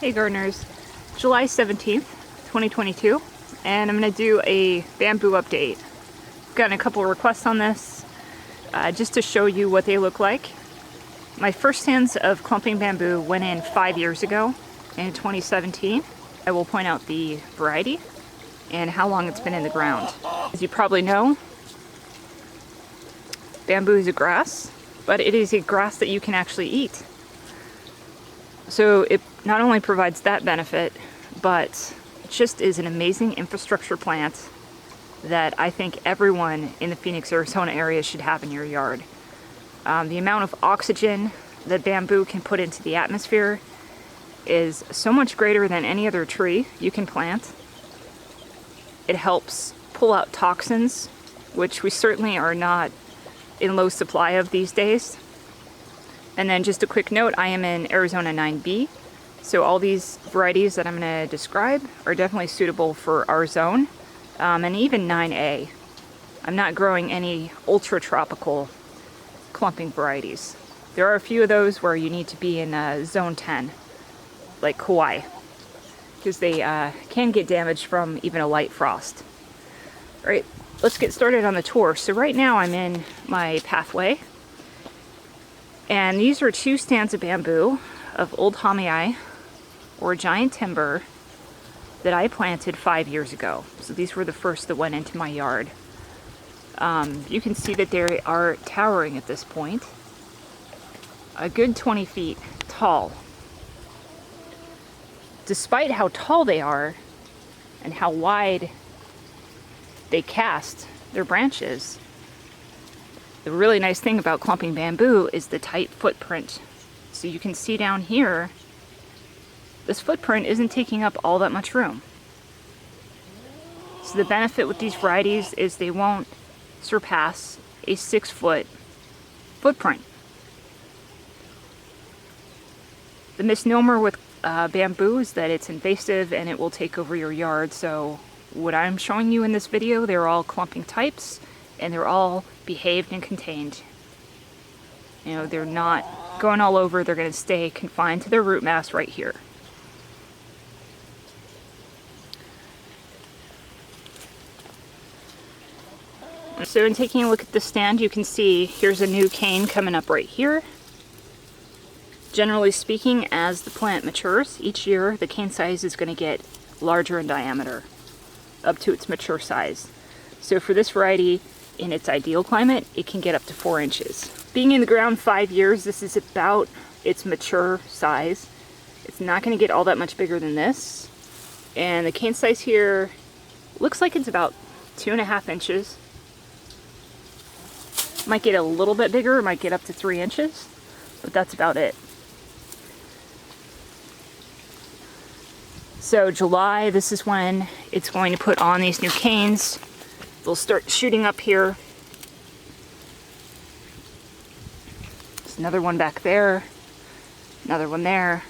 Hey gardeners, July 17th, 2022, and I'm going to do a bamboo update. I've gotten a couple of requests on this just to show you what they look like. My first stands of clumping bamboo went in 5 years ago in 2017. I will point out the variety and how long it's been in the ground. As you probably know, bamboo is a grass, but it is a grass that you can actually eat. So it not only provides that benefit, but it just is an amazing infrastructure plant that I think everyone in the Phoenix, Arizona area should have in your yard. The amount of oxygen that bamboo can put into the atmosphere is so much greater than any other tree you can plant. It helps pull out toxins, which we certainly are not in low supply of these days. And then just a quick note, I am in Arizona 9B, so all these varieties that I'm going to describe are definitely suitable for our zone, and even 9A. I'm not growing any ultra-tropical clumping varieties. There are a few of those where you need to be in zone 10, like Kauai, because they can get damaged from even a light frost. All right, let's get started on the tour. So right now I'm in my pathway. And these are 2 stands of bamboo of Untitled or giant timber that I planted 5 years ago. So these were the first that went into my yard. You can see that they are towering at this point, a good 20 feet tall. Despite how tall they are and how wide they cast their branches, the really nice thing about clumping bamboo is the tight footprint. So you can see down here, this footprint isn't taking up all that much room. So the benefit with these varieties is they won't surpass a 6-foot footprint. The misnomer with bamboo is that it's invasive and it will take over your yard. So what I'm showing you in this video, they're all clumping types and they're all behaved and contained. You know, they're not going all over, they're going to stay confined to their root mass right here. So in taking a look at the stand, you can see here's a new cane coming up right here. Generally speaking, as the plant matures, each year the cane size is going to get larger in diameter, up to its mature size. So for this variety, in its ideal climate, it can get up to 4 inches. Being in the ground 5 years, this is about its mature size. It's not going to get all that much bigger than this. And the cane size here looks like it's about 2.5 inches. Might get a little bit bigger, might get up to 3 inches, but that's about it. So July, this is when it's going to put on these new canes. They'll start shooting up here. There's another one back there, another one there,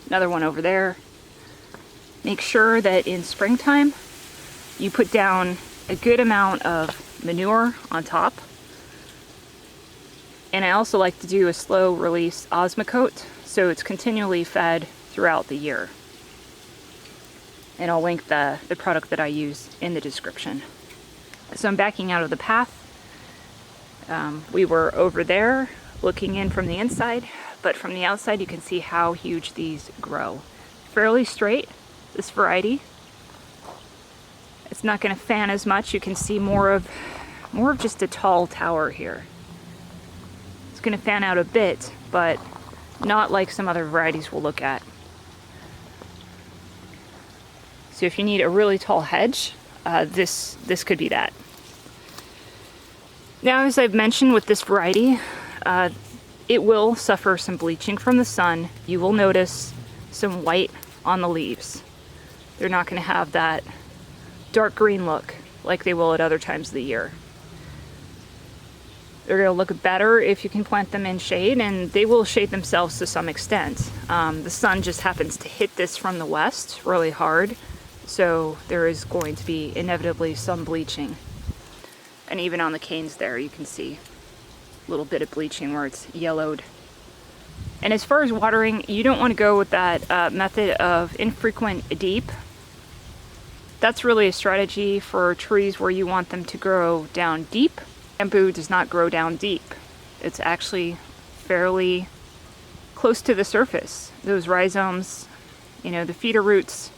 another one over there. Make sure that in springtime you put down a good amount of manure on top. And I also like to do a slow release osmocote so it's continually fed throughout the year. And I'll link the product that I use in the description. So I'm backing out of the path. We were over there looking in from the inside, but from the outside you can see how huge these grow. Fairly straight, this variety. It's not going to fan as much. You can see more of just a tall tower here. It's going to fan out a bit, but not like some other varieties we'll look at. So if you need a really tall hedge, this could be that. Now, as I've mentioned with this variety, it will suffer some bleaching from the sun. You will notice some white on the leaves. They're not going to have that dark green look like they will at other times of the year. They're going to look better if you can plant them in shade, and they will shade themselves to some extent. The sun just happens to hit this from the west really hard, so there is going to be inevitably some bleaching. And even on the canes there, you can see a little bit of bleaching where it's yellowed. And as far as watering, you don't want to go with that method of infrequent deep. That's really a strategy for trees where you want them to grow down deep. Bamboo does not grow down deep. It's actually fairly close to the surface. Those rhizomes, you know, the feeder roots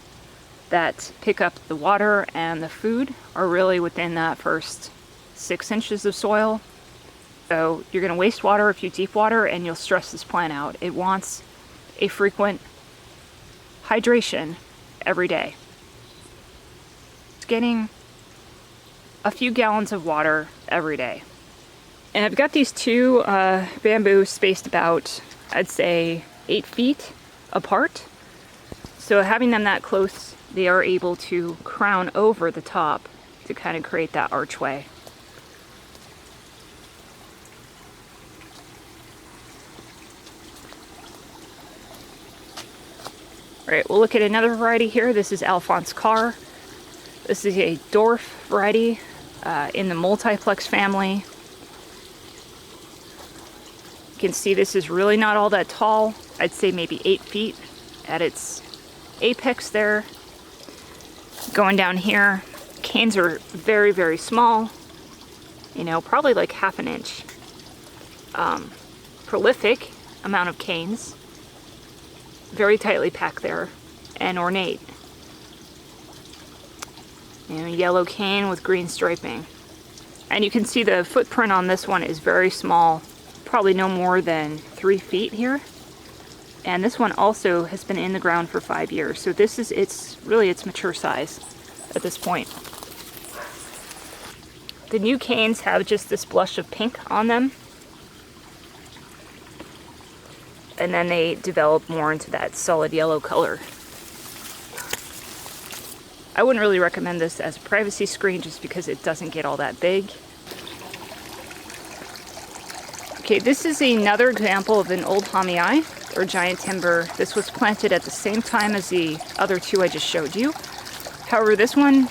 that pick up the water and the food are really within that first 6 inches of soil. So you're going to waste water if you deep water, and you'll stress this plant out. It wants a frequent hydration every day. It's getting a few gallons of water every day. And I've got these two bamboo spaced about, I'd say, 8 feet apart. So having them that close, they are able to crown over the top to kind of create that archway. All right, we'll look at another variety here. This is Alphonse Karr. This is a dwarf variety in the multiplex family. You can see this is really not all that tall. I'd say maybe 8 feet at its apex there. Going down here, canes are very, very small. You know, probably like ½ an inch. Prolific amount of canes. Very tightly packed there and ornate. You know, yellow cane with green striping. And you can see the footprint on this one is very small, probably no more than 3 feet here. And this one also has been in the ground for 5 years. So this is its mature size at this point. The new canes have just this blush of pink on them. And then they develop more into that solid yellow color. I wouldn't really recommend this as a privacy screen just because it doesn't get all that big. Okay, this is another example of an ultiplex or giant timber. This was planted at the same time as the other two I just showed you. However, this one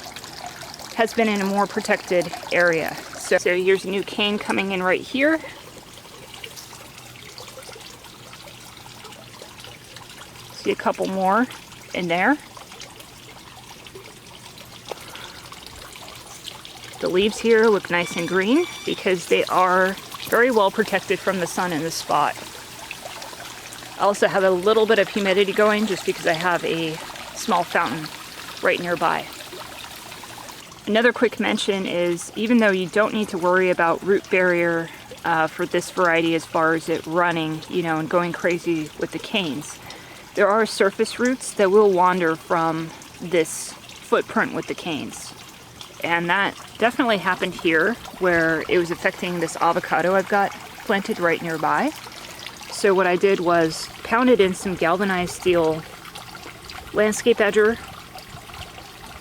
has been in a more protected area. So here's a new cane coming in right here. See a couple more in there. The leaves here look nice and green because they are very well protected from the sun in this spot. I also have a little bit of humidity going just because I have a small fountain right nearby. Another quick mention is, even though you don't need to worry about root barrier for this variety as far as it running, you know, and going crazy with the canes, there are surface roots that will wander from this footprint with the canes. And that definitely happened here, where it was affecting this avocado I've got planted right nearby. So what I did was pounded in some galvanized steel landscape edger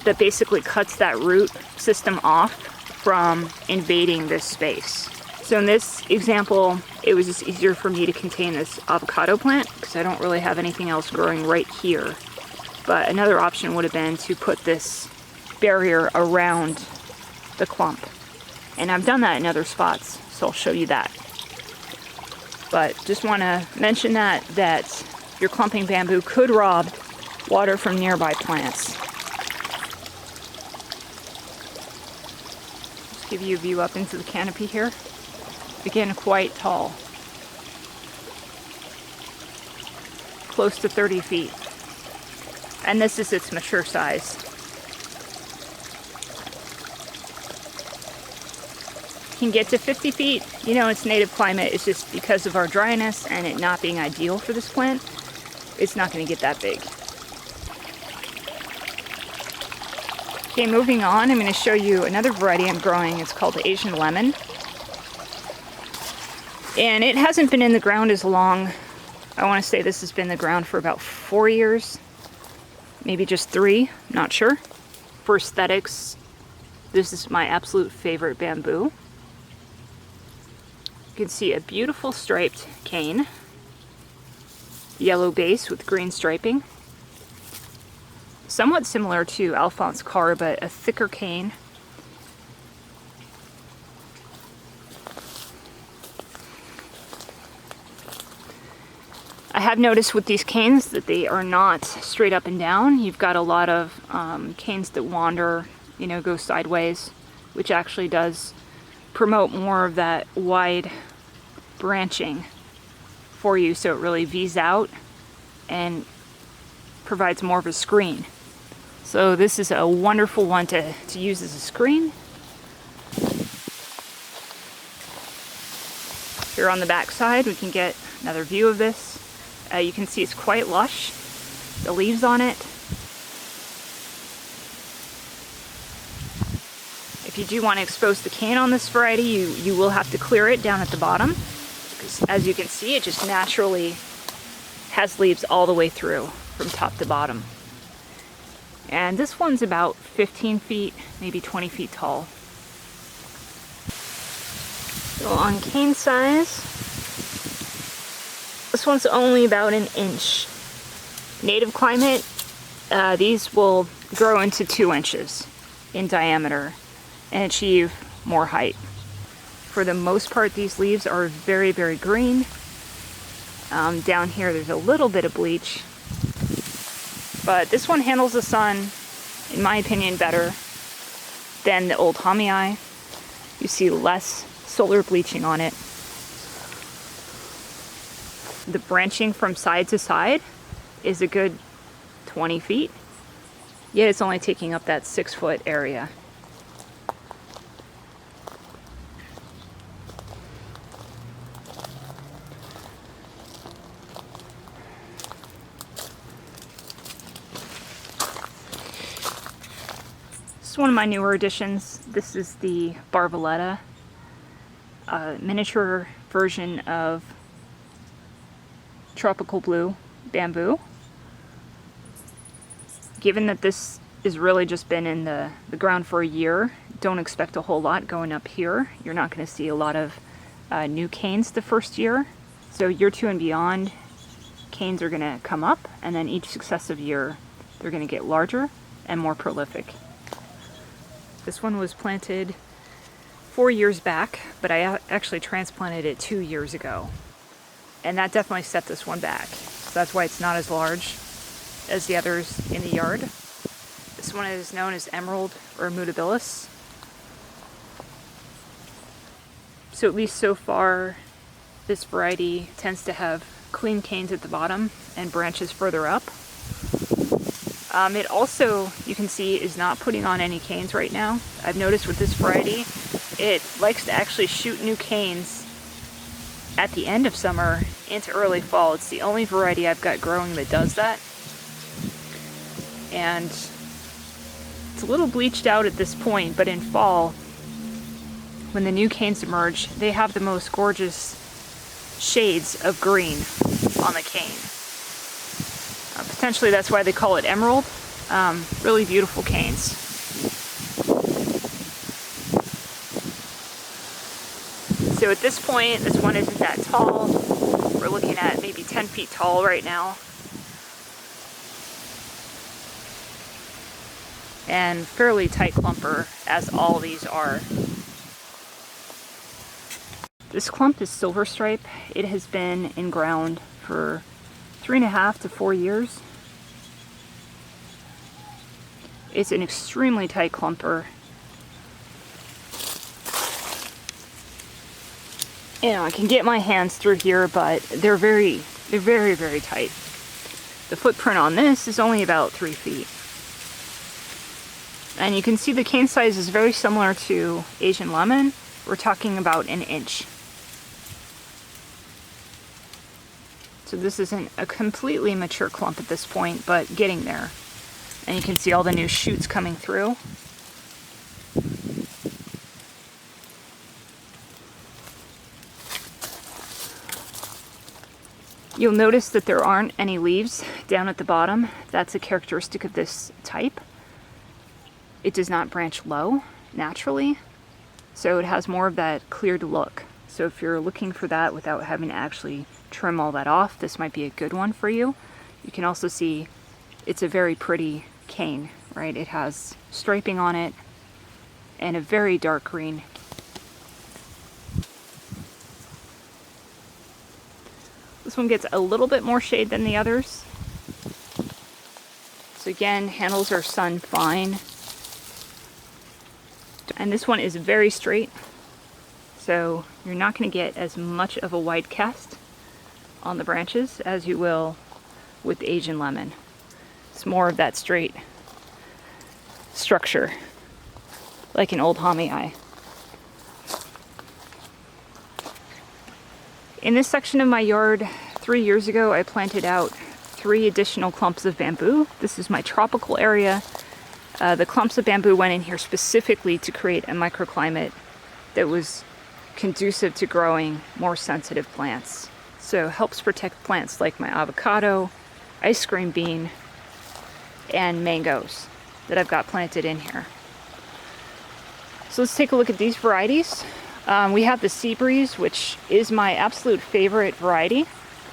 that basically cuts that root system off from invading this space. So in this example, it was just easier for me to contain this avocado plant because I don't really have anything else growing right here. But another option would have been to put this barrier around the clump. And I've done that in other spots, so I'll show you that. But just want to mention that your clumping bamboo could rob water from nearby plants. Just give you a view up into the canopy here. Again, quite tall. Close to 30 feet. And this is its mature size. Can get to 50 feet. You know, its native climate is just because of our dryness and it not being ideal for this plant, it's not going to get that big. Okay, moving on, I'm going to show you another variety I'm growing. It's called Asian lemon. And it hasn't been in the ground as long. I want to say this has been in the ground for about 4 years. Maybe just 3, not sure. For aesthetics, this is my absolute favorite bamboo. You can see a beautiful striped cane. Yellow base with green striping. Somewhat similar to Alphonse Karr, but a thicker cane. have noticed with these canes that they are not straight up and down. You've got a lot of canes that wander, you know, go sideways, which actually does promote more of that wide branching for you, so it really V's out and provides more of a screen. So this is a wonderful one to use as a screen. Here on the back side, we can get another view of this. You can see it's quite lush, the leaves on it. If you do want to expose the cane on this variety, you will have to clear it down at the bottom, because as you can see, it just naturally has leaves all the way through from top to bottom. And this one's about 15 feet, maybe 20 feet tall. So on cane size, this one's only about an inch. Native climate, these will grow into 2 inches in diameter and achieve more height. For the most part, these leaves are very, very green. Down here, there's a little bit of bleach, but this one handles the sun, in my opinion, better than the Ultitldoides. You see less solar bleaching on it. The branching from side to side is a good 20 feet, yet it's only taking up that 6-foot area. This is one of my newer additions. This is the Barboletta, miniature version of tropical blue bamboo. Given that this has really just been in the ground for a year, don't expect a whole lot going up here. You're not going to see a lot of new canes the first year. So year 2 and beyond, canes are going to come up, and then each successive year they're going to get larger and more prolific. This one was planted 4 years back, but I actually transplanted it 2 years ago. And that definitely set this one back. So that's why it's not as large as the others in the yard. This one is known as emerald or mutabilis. So at least so far, this variety tends to have clean canes at the bottom and branches further up. It also, you can see, is not putting on any canes right now. I've noticed with this variety, it likes to actually shoot new canes at the end of summer into early fall. It's the only variety I've got growing that does that. And it's a little bleached out at this point, but in fall, when the new canes emerge, they have the most gorgeous shades of green on the cane. Potentially that's why they call it emerald. Really beautiful canes. So at this point, this one isn't that tall. We're looking at maybe 10 feet tall right now. And fairly tight clumper, as all these are. This clump is silver stripe. It has been in ground for 3.5 to 4 years. It's an extremely tight clumper. You know, I can get my hands through here, but they're very, very tight. The footprint on this is only about 3 feet. And you can see the cane size is very similar to Asian lemon. We're talking about an inch. So this isn't a completely mature clump at this point, but getting there. And you can see all the new shoots coming through. You'll notice that there aren't any leaves down at the bottom. That's a characteristic of this type. It does not branch low naturally, so it has more of that cleared look. So if you're looking for that without having to actually trim all that off, this might be a good one for you. You can also see it's a very pretty cane, right? It has striping on it and a very dark green. This This one gets a little bit more shade than the others. So again, handles are sun fine. And this one is very straight, so you're not going to get as much of a wide cast on the branches as you will with the Asian lemon. It's more of that straight structure, like an Untitled. In this section of my yard, 3 years ago, I planted out 3 additional clumps of bamboo. This is my tropical area. The clumps of bamboo went in here specifically to create a microclimate that was conducive to growing more sensitive plants. So it helps protect plants like my avocado, ice cream bean, and mangoes that I've got planted in here. So let's take a look at these varieties. We have the Seabreeze, which is my absolute favorite variety.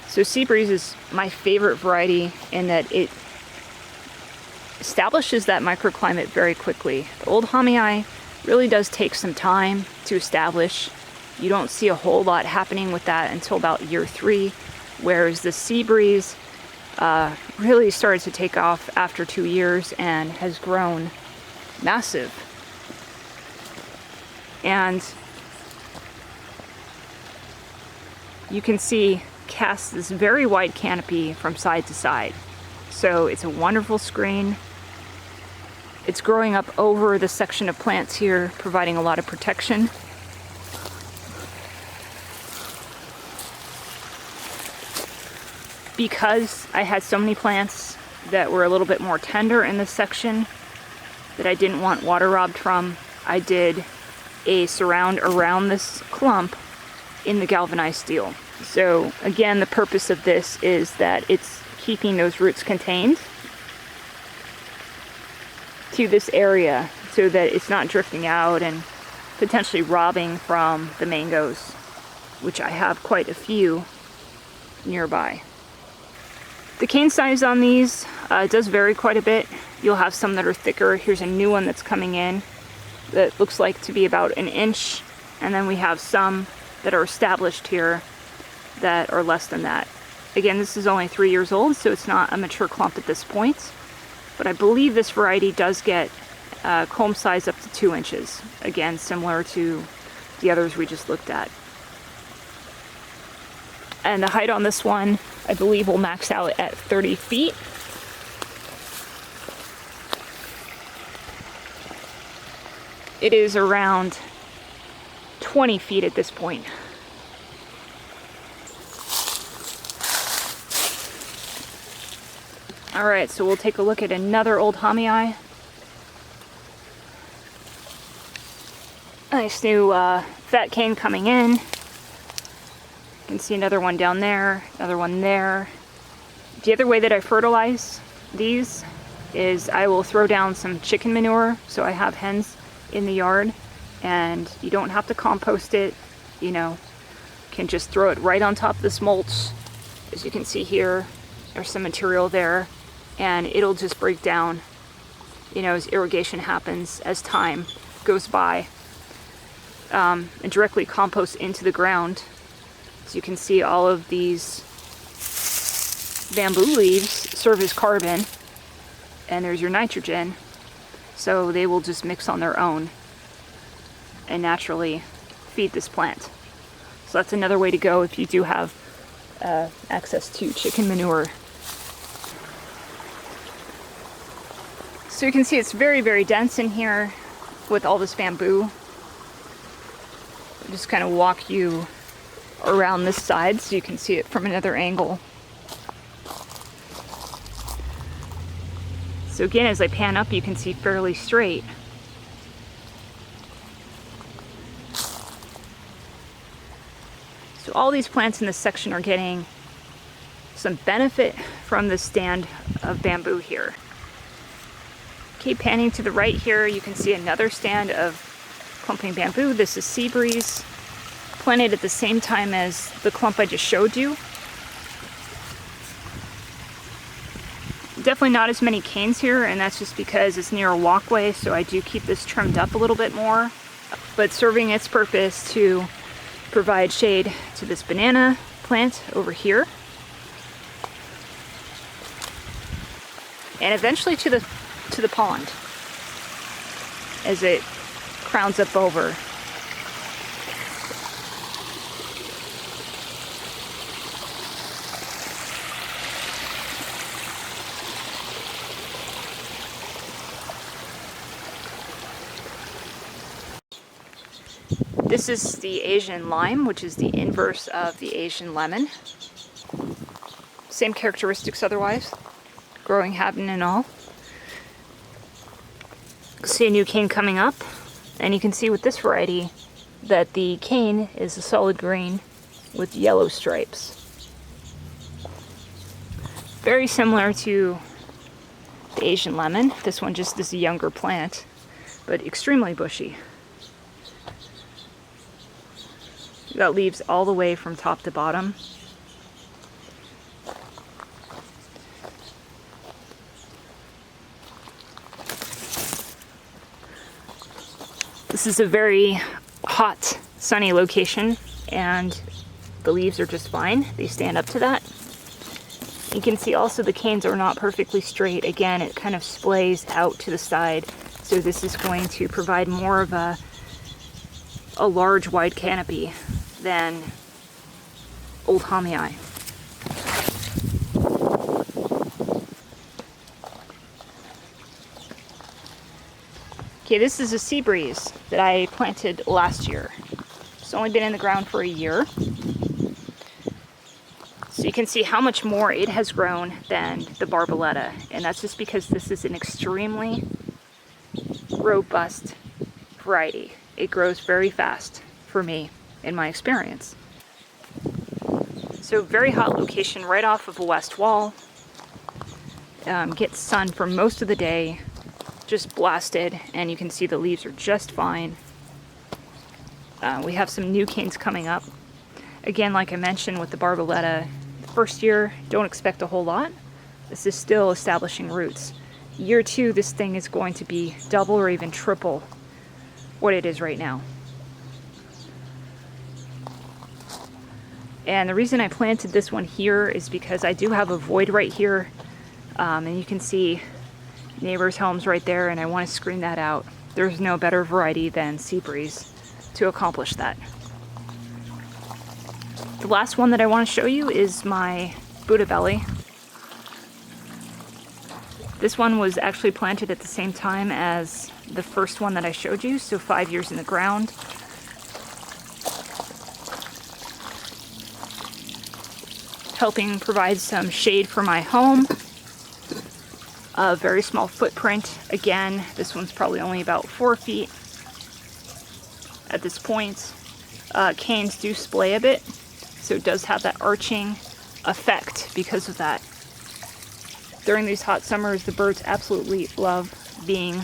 So Seabreeze is my favorite variety in that it establishes that microclimate very quickly. The Untitled really does take some time to establish. You don't see a whole lot happening with that until about year 3, whereas the Seabreeze really started to take off after 2 years and has grown massive. And you can see casts this very wide canopy from side to side. So it's a wonderful screen. It's growing up over the section of plants here, providing a lot of protection. Because I had so many plants that were a little bit more tender in this section that I didn't want water robbed from, I did a surround around this clump in the galvanized steel. So again, the purpose of this is that it's keeping those roots contained to this area so that it's not drifting out and potentially robbing from the mangoes, which I have quite a few nearby. The cane size on these does vary quite a bit. You'll have some that are thicker. Here's a new one that's coming in that looks like to be about 1 inch, and then we have some that are established here that are less than that. Again, this is only 3 years old, so it's not a mature clump at this point, but I believe this variety does get culm size up to 2 inches. Again, similar to the others we just looked at. And the height on this one, I believe, will max out at 30 feet. It is around 20 feet at this point. All right, so we'll take a look at another Untitled. Nice new fat cane coming in. You can see another one down there, another one there. The other way that I fertilize these is I will throw down some chicken manure. So I have hens in the yard, and you don't have to compost it, you know, can just throw it right on top of this mulch. As you can see here, there's some material there, and it'll just break down, you know, as irrigation happens, as time goes by, and directly compost into the ground. So you can see all of these bamboo leaves serve as carbon, and there's your nitrogen. So they will just mix on their own and naturally feed this plant. So that's another way to go if you do have access to chicken manure. So you can see it's very, very dense in here with all this bamboo. I'll just kind of walk you around this side so you can see it from another angle. So again, as I pan up, you can see fairly straight. So all these plants in this section are getting some benefit from the stand of bamboo here. Okay, panning to the right here, you can see another stand of clumping bamboo. This is Seabreeze, planted at the same time as the clump I just showed you. Definitely not as many canes here, and that's just because it's near a walkway, so I do keep this trimmed up a little bit more, but serving its purpose to provide shade to this banana plant over here. and eventually to the pond as it crowns up over. This is the Asian lime, which is the inverse of the Asian lemon. Same characteristics otherwise, growing habit and all. See a new cane coming up, and you can see with this variety that the cane is a solid green with yellow stripes. Very similar to the Asian lemon. This one just is a younger plant, but extremely bushy. You got leaves all the way from top to bottom. This is a very hot, sunny location, and the leaves are just fine. They stand up to that. You can see also the canes are not perfectly straight. Again, it kind of splays out to the side, so this is going to provide more of a large, wide canopy than Untitled. Okay, this is a Seabreeze that I planted last year. It's only been in the ground for a year. So you can see how much more it has grown than the Barboletta. And that's just because this is an extremely robust variety. It grows very fast for me, in my experience. So very hot location right off of a west wall. Gets sun for most of the day, just blasted, and you can see the leaves are just fine. We have some new canes coming up. Again, like I mentioned with the Barboletta, first year, don't expect a whole lot. This is still establishing roots. Year 2, this thing is going to be double or even triple what it is right now. And the reason I planted this one here is because I do have a void right here, and you can see neighbors' homes right there, and I want to screen that out. There's no better variety than Seabreeze to accomplish that. The last one that I want to show you is my Buddha belly. This one was actually planted at the same time as the first one that I showed you, so 5 years in the ground. Helping provide some shade for my home. A very small footprint. Again, this one's probably only about 4 feet at this point. Canes do splay a bit, so it does have that arching effect because of that. During these hot summers, the birds absolutely love being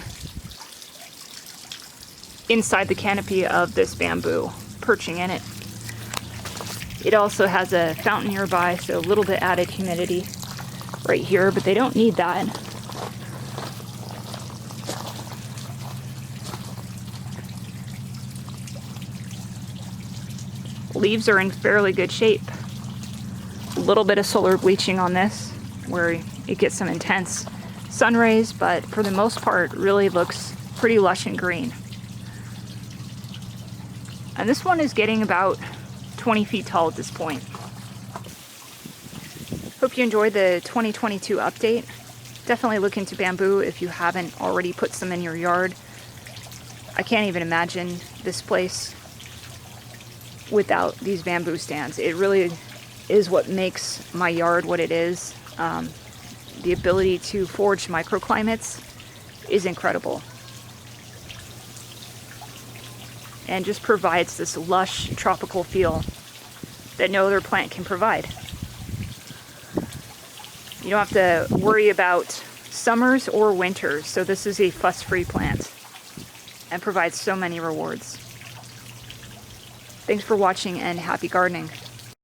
inside the canopy of this bamboo, perching in it. It also has a fountain nearby, so a little bit added humidity right here, but they don't need that. Leaves are in fairly good shape. A little bit of solar bleaching on this, where it gets some intense sun rays, but for the most part, really looks pretty lush and green. And this one is getting about 20 feet tall at this point. Hope you enjoyed the 2022 update. Definitely look into bamboo if you haven't already put some in your yard. I can't even imagine this place without these bamboo stands. It really is what makes my yard what it is. The ability to forage microclimates is incredible. And just provides this lush tropical feel that no other plant can provide. You don't have to worry about summers or winters, so this is a fuss-free plant and provides so many rewards. Thanks for watching and happy gardening.